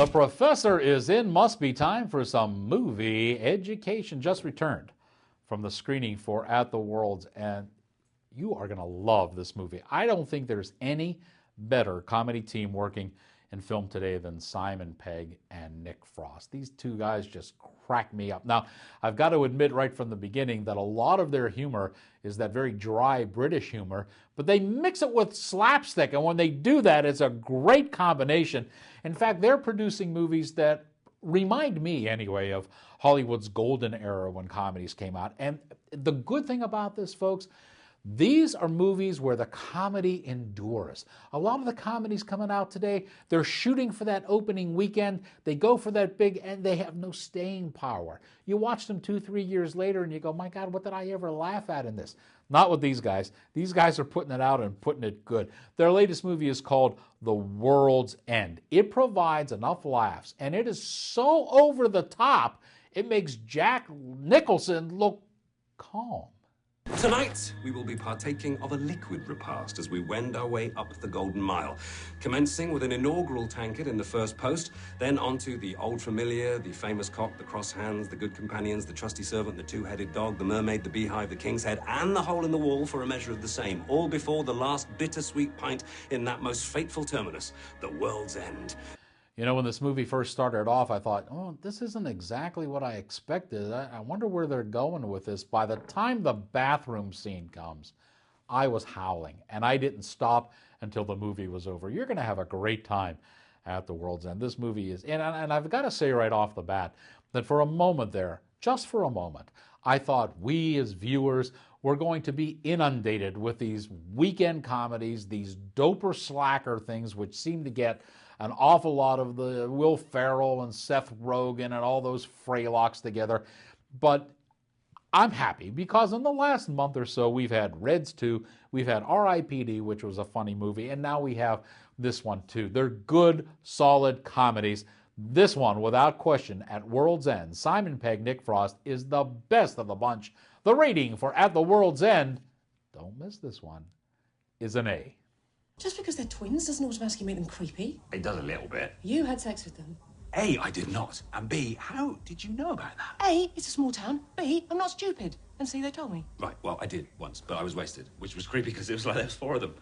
The professor is in. Must be time for some movie education. Just returned from the screening for At the World's End. You are going to love this movie. I don't think there's any better comedy team working in film today than Simon Pegg and Nick Frost. These two guys just crack me up. Now, I've got to admit right from the beginning that a lot of their humor is that very dry British humor, but they mix it with slapstick, and when they do that, it's a great combination. In fact, they're producing movies that remind me, anyway, of Hollywood's golden era when comedies came out. And the good thing about this, folks, these are movies where the comedy endures. A lot of the comedies coming out today, they're shooting for that opening weekend. They go for that big, and they have no staying power. You watch them 2-3 years later, and you go, my God, what did I ever laugh at in this? Not with these guys. These guys are putting it out and putting it good. Their latest movie is called The World's End. It provides enough laughs, and it is so over the top, it makes Jack Nicholson look calm. Tonight, we will be partaking of a liquid repast as we wend our way up the Golden Mile, commencing with an inaugural tankard in the first post, then onto the old familiar, the famous cock, the cross hands, the good companions, the trusty servant, the two-headed dog, the mermaid, the beehive, the king's head, and the hole in the wall for a measure of the same, all before the last bittersweet pint in that most fateful terminus, the world's end. You know, when this movie first started off, I thought, oh, this isn't exactly what I expected. I wonder where they're going with this. By the time the bathroom scene comes, I was howling, and I didn't stop until the movie was over. You're going to have a great time at The World's End. This movie is, and I've got to say right off the bat that for a moment there, just for a moment, I thought we as viewers were going to be inundated with these weekend comedies, these doper slacker things which seem to get an awful lot of the Will Ferrell and Seth Rogen and all those Freylocks together. But I'm happy because in the last month or so, we've had Reds 2, we've had R.I.P.D., which was a funny movie, and now we have this one too. They're good, solid comedies. This one, without question, At World's End, Simon Pegg, Nick Frost, is the best of the bunch. The rating for At the World's End, don't miss this one, is an A. Just because they're twins doesn't automatically make them creepy. It does a little bit. You had sex with them. A, I did not. And B, how did you know about that? A, it's a small town. B, I'm not stupid. And C, they told me. Right, well, I did once, but I was wasted, which was creepy because it was like there was 4 of them.